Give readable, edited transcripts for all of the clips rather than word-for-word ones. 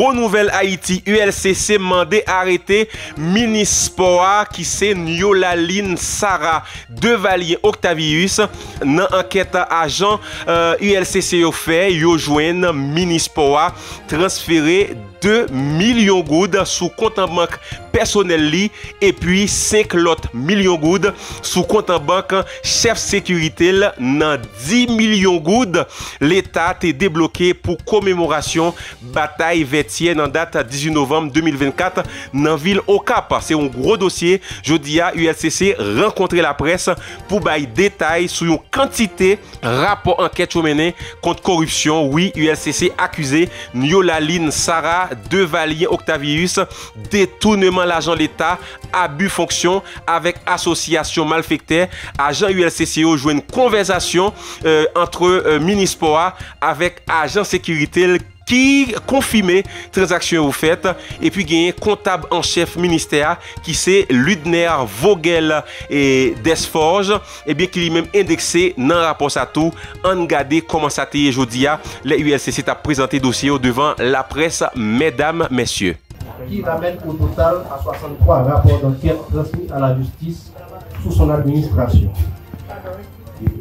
Gros Nouvelle Haïti, ULCC mandé arrêter Minisport qui c'est Nyolalin Sarah Devalier Octavius dans enquête agent ULCC yo fait yo joine Minisport transféré 2 millions de goudes sous compte en banque personnel li et puis 5 autres millions de goudes sous compte en banque chef sécurité dans 10 millions de goudes l'État a débloqué pour commémoration bataille vétienne en date 18 novembre 2024 dans ville au Cap. C'est un gros dossier. Jeudi à ULCC rencontrer la presse pour bailler détails sur une quantité rapport enquête mené contre corruption. Oui, ULCC accusé Nyolalin Sarah Devalier Octavius détournement l'argent de l'État, abus fonction avec association malfectée. Agent ULCC a joué une conversation entre Minisport avec agent sécurité qui confirmait transaction faites et puis gagné comptable en chef ministère qui c'est Ludner Vogel et Desforges et bien qu'il est même indexé dans rapport à tout en regarder comment ça t'est aujourd'hui les ULCC t'a présenté dossier devant la presse mesdames messieurs qui ramène au total à 63 rapports d'enquête transmis à la justice sous son administration.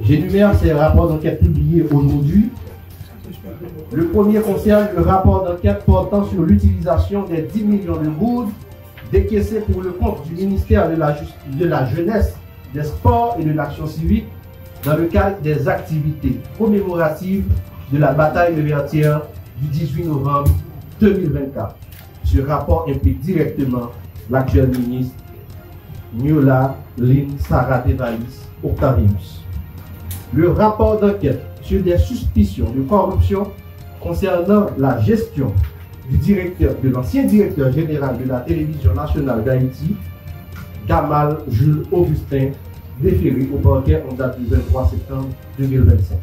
J'énumère ces rapports d'enquête publiés aujourd'hui. Le premier concerne le rapport d'enquête portant sur l'utilisation des 10 millions de goudes décaissés pour le compte du ministère de la Jeunesse, des Sports et de l'Action civique dans le cadre des activités commémoratives de la bataille de Vertières du 18 novembre 2024. Ce rapport implique directement l'actuel ministre Nyolalin Sarah Devalier Octavius. Le rapport d'enquête sur des suspicions de corruption concernant la gestion de l'ancien directeur général de la télévision nationale d'Haïti, Gamal Jules Augustin, déféré au parquet en date du 23 septembre 2025.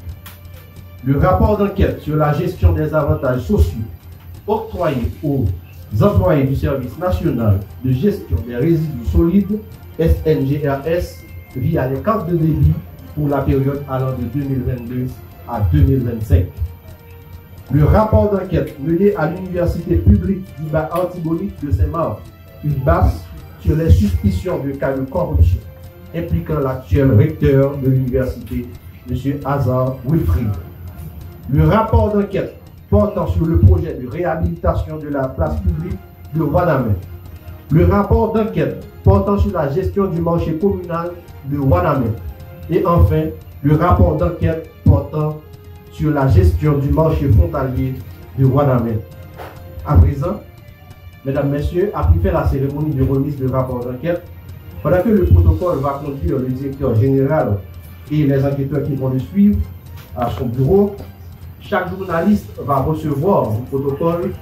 Le rapport d'enquête sur la gestion des avantages sociaux octroyés aux employés du service national de gestion des résidus solides, SNGRS, via les cartes de débit pour la période allant de 2022 à 2025. Le rapport d'enquête mené à l'université publique d'Iba Antibonite de Saint-Marc, une base sur les suspicions de cas de corruption impliquant l'actuel recteur de l'université, M. Hazard Wilfried. Le rapport d'enquête portant sur le projet de réhabilitation de la place publique de Wanamé. Le rapport d'enquête portant sur la gestion du marché communal de Wanamé. Et enfin, le rapport d'enquête portant sur la gestion du marché frontalier de Wanamé. À présent, mesdames, messieurs, après faire la cérémonie de remise de rapport d'enquête, pendant que le protocole va conduire le directeur général et les enquêteurs qui vont le suivre à son bureau, chaque journaliste va recevoir du protocole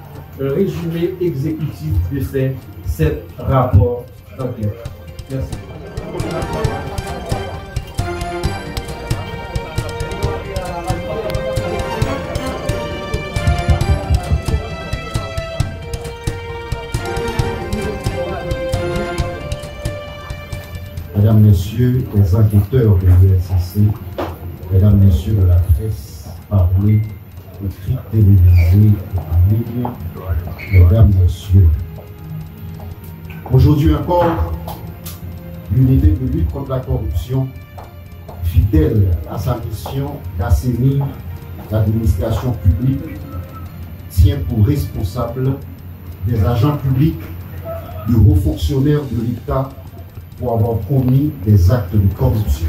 un résumé exécutif de ces 7 rapports d'enquête. Merci. Mesdames, Messieurs les enquêteurs de l'ULCC, Mesdames, Messieurs de la presse, parlée, écrite, télévisée et en ligne, Mesdames, Messieurs. Aujourd'hui encore, l'unité de lutte contre la corruption, fidèle à sa mission d'assainir l'administration publique, tient pour responsable des agents publics, de hauts fonctionnaires de l'État pour avoir commis des actes de corruption.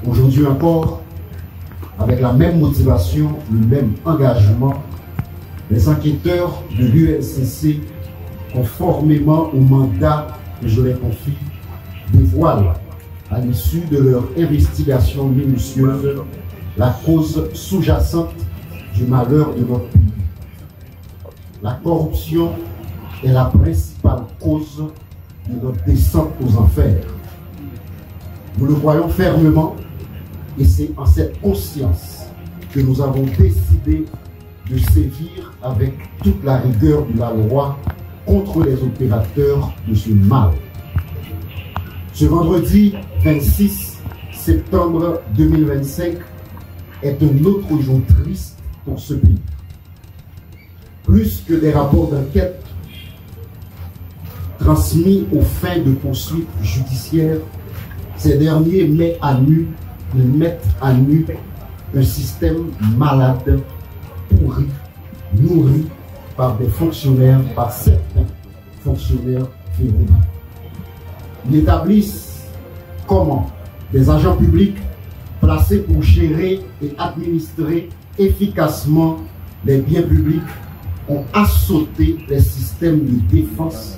Aujourd'hui encore, avec la même motivation, le même engagement, les enquêteurs de l'ULCC, conformément au mandat que je les confie, dévoilent, à l'issue de leur investigation minutieuse, la cause sous-jacente du malheur de notre pays. La corruption est la principale cause de notre descente aux enfers. Nous le voyons fermement et c'est en cette conscience que nous avons décidé de sévir avec toute la rigueur de la loi contre les opérateurs de ce mal. Ce vendredi 26 septembre 2025 est un autre jour triste pour ce pays. plus que des rapports d'enquête transmis aux fins de poursuites judiciaires, ces derniers mettent à nu un système malade, pourri, nourri par certains fonctionnaires fédéraux. Ils établissent comment des agents publics placés pour gérer et administrer efficacement les biens publics ont assauté les systèmes de défense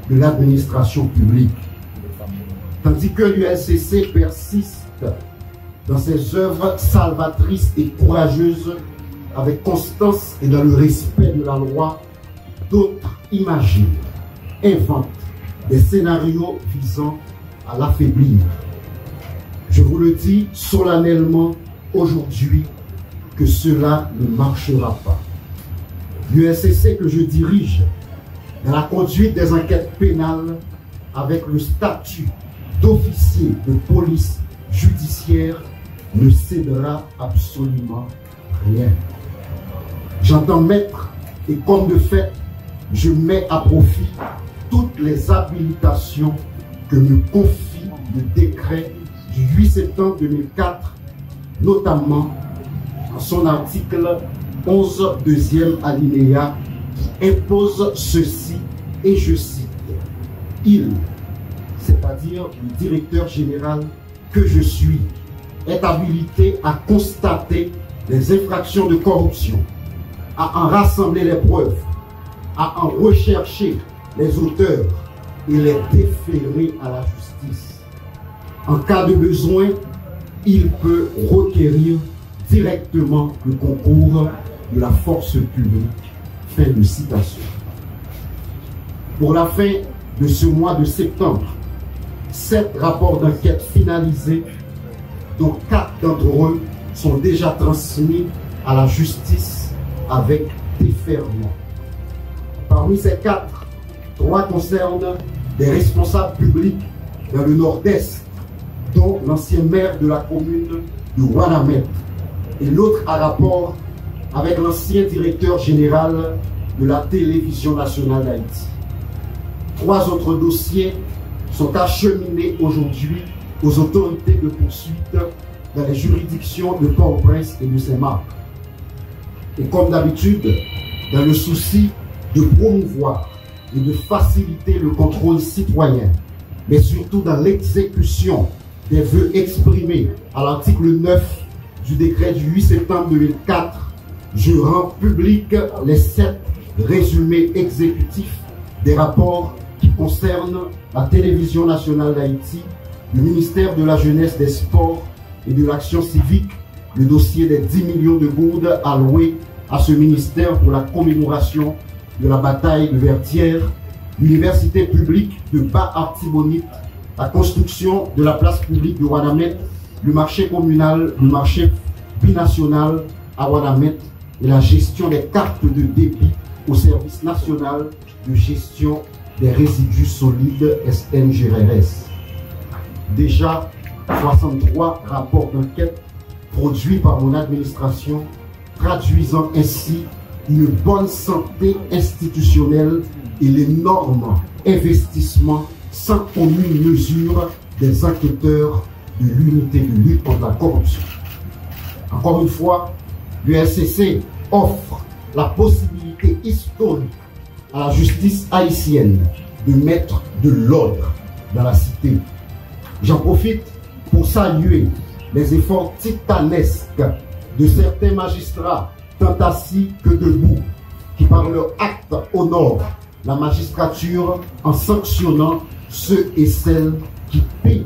de l'administration publique. Tandis que l'ULCC persiste dans ses œuvres salvatrices et courageuses avec constance et dans le respect de la loi, d'autres imaginent, inventent des scénarios visant à l'affaiblir. Je vous le dis solennellement aujourd'hui que cela ne marchera pas. L'ULCC que je dirige dans la conduite des enquêtes pénales avec le statut d'officier de police judiciaire ne cédera absolument rien. J'entends mettre et comme de fait, je mets à profit toutes les habilitations que me confie le décret du 8 septembre 2004, notamment en son article 11, deuxième alinéa, qui impose ceci, et je cite, il, c'est-à-dire le directeur général que je suis, est habilité à constater les infractions de corruption, à en rassembler les preuves, à en rechercher les auteurs et les déférer à la justice. En cas de besoin, il peut requérir directement le concours de la force publique. Fin de citation. Pour la fin de ce mois de septembre, 7 rapports d'enquête finalisés, dont 4 d'entre eux sont déjà transmis à la justice avec déferlement. Parmi ces 4, 3 concernent des responsables publics dans le nord-est, dont l'ancien maire de la commune de Ouanamètre, et l'autre a rapport avec l'ancien directeur général de la télévision nationale d'Haïti. 3 autres dossiers sont acheminés aujourd'hui aux autorités de poursuite dans les juridictions de Port-au-Prince et de Saint-Marc. Et comme d'habitude, dans le souci de promouvoir et de faciliter le contrôle citoyen, mais surtout dans l'exécution des vœux exprimés à l'article 9 du décret du 8 septembre 2004, je rends public les 7 résumés exécutifs des rapports qui concernent la télévision nationale d'Haïti, le ministère de la Jeunesse, des Sports et de l'Action civique, le dossier des 10 millions de gourdes alloués à ce ministère pour la commémoration de la bataille de Vertières, l'université publique de Bas-Artibonite, la construction de la place publique de Ouanamètre, le marché communal, le marché binational à Ouanamètre et la gestion des cartes de débit au service national de gestion des résidus solides SNGRS. Déjà 63 rapports d'enquête produits par mon administration, traduisant ainsi une bonne santé institutionnelle et l'énorme investissement sans commune mesure des enquêteurs de l'unité de lutte contre la corruption. Encore une fois, l'ULCC offre la possibilité historique à la justice haïtienne de mettre de l'ordre dans la cité. J'en profite pour saluer les efforts titanesques de certains magistrats, tant assis que debout, qui par leur acte honorent la magistrature en sanctionnant ceux et celles qui payent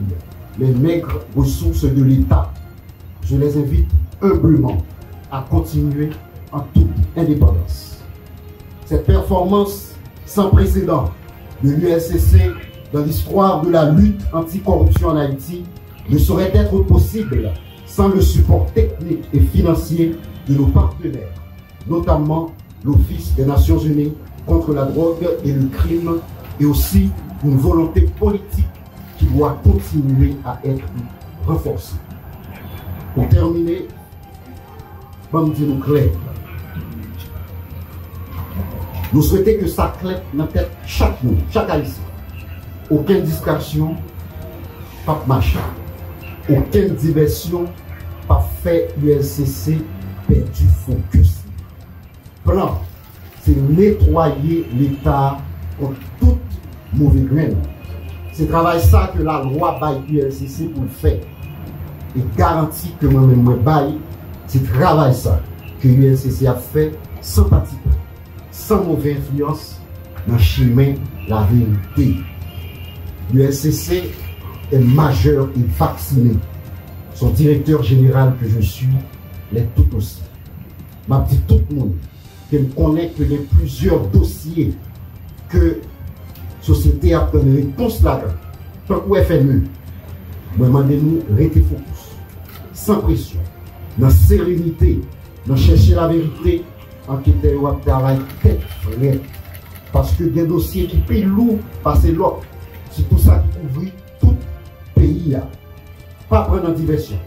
les maigres ressources de l'État. Je les invite humblement à continuer en toute indépendance. Cette performance sans précédent de l'ULCC dans l'histoire de la lutte anticorruption en Haïti ne saurait être possible sans le support technique et financier de nos partenaires, notamment l'Office des Nations Unies contre la drogue et le crime, et aussi une volonté politique qui doit continuer à être renforcée. Pour terminer, Bamdi nous clair. Nous souhaitons que ça claque dans la tête chaque monde, chaque haïtien. Aucune distraction, pas de machin. Aucune diversion, pas fait ULCC perdu focus. Plan, c'est nettoyer l'État contre toute mauvaise graine. C'est travail ça que la loi baille ULCC pour le faire. Et garantit que moi-même, moi baille, c'est travail ça que ULCC a fait sans parti, sans mauvaise influence dans le chemin la vérité. L'ULCC est majeur et vacciné. Son directeur général que je suis l'est tout aussi. M'a dit tout le monde qu'elle connaît qu'il y a plusieurs dossiers que la société a pris une réponse là-dedans. Tant que FME, demandez-nous rester focus, sans pression, dans sérénité, dans chercher la vérité, enquêter ou travail tête frère. Parce que des dossiers qui payent lourd, passer l'autre. C'est tout ça qui couvre tout le pays. Pas prendre en diversion.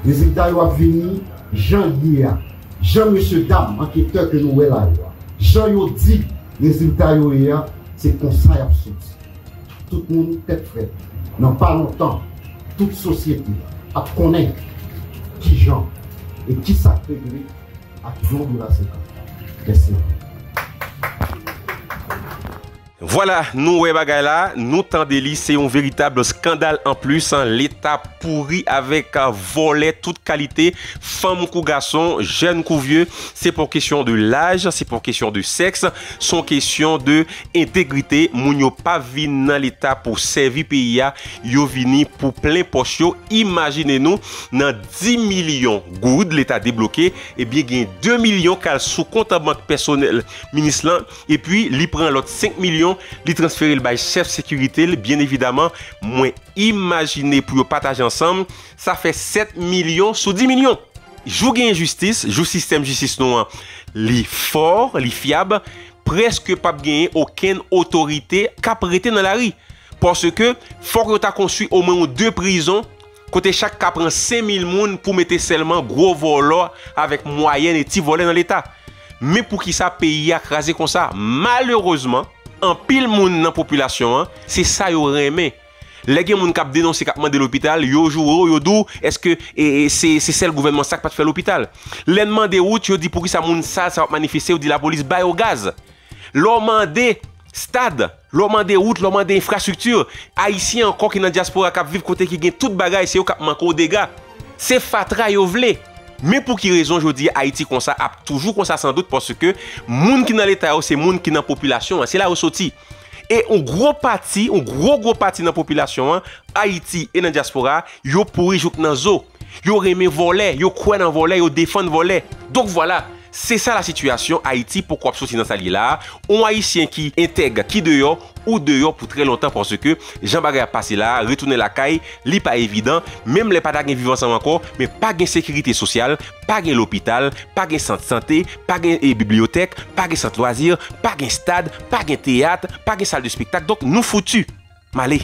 Les résultats vont venir, Jean Yéa, Jean Monsieur Dame, enquêteur que nous là. Jean yo dit, les résultats c'est comme ça absolu. Tout le monde tête frère. Dans pas longtemps, toute société a connaître qui Jean et qui s'appelle à Jean de la séquence. Merci. Voilà, nous, là, nous tendez c'est un véritable scandale en plus. Hein, l'État pourri avec volet toute qualité, femme ou garçon, jeune ou vieux. C'est pour question de l'âge, c'est pour question de sexe, c'est question de intégrité. Moun yo pas vini dans l'État pour servir pays, yo vini pour plein poche. Imaginez-nous, dans 10 millions goud l'État débloqué, et bien il y a 2 millions qui sous compte en banque personnel ministre, et puis il prend l'autre 5 millions. Li transférer le bail chef sécurité, bien évidemment, moins imaginé pour partager ensemble, ça fait 7 millions sur 10 millions. Jou gen justice, jou système justice noir, li fort, li fiable, presque pas gagner aucune autorité qui prêter dans la rue. Parce que faut que tu as construit au moins 2 prisons, côté chaque cas prend 5000 moun pour mettre seulement gros voleurs avec moyenne et petits voleurs dans l'état. Mais pour qui ça pays a crasé comme ça, malheureusement, en pile moun dans la population, c'est ça yo remet. Les gens qui ont dénoncé capement de l'hôpital, yo jou yo dou, est-ce que c'est le gouvernement ça qui pas faire l'hôpital. Les demandé route, yo dit pour qui ça moun ça va manifester, ou dit la police bail au gaz. L'on mandé stade, l'on mandé route, l'on mandé infrastructure. Haïtien encore qui dans diaspora qui vivent côté qui gagne toute bagaille, c'est yo qui manque au dégâts. C'est fatra yo vle. Mais pour qui raison je dis Haïti comme ça, a toujours comme ça sans doute parce que moun qui dans l'état c'est moun qui dans population, c'est là où sorti. Et un gros parti dans la population, Haïti et dans la diaspora, yo pourri jouk dans zo. Yo remet voler, yo croit dans voler, yo défend voler. Donc voilà, c'est ça la situation Haïti pourquoi sortir dans ça là. Un haïtien qui intègre qui dehors ou dehors pour très longtemps parce que Jean Bagay a passé là, retourner la caille, li pas évident, même les pas de vivre ensemble encore, mais pas de sécurité sociale, pas de l'hôpital, pas de centre santé, pas de bibliothèque, pas de centre loisir, pas de stade, pas de théâtre, pas de salle de spectacle. Donc nous foutus. Malé.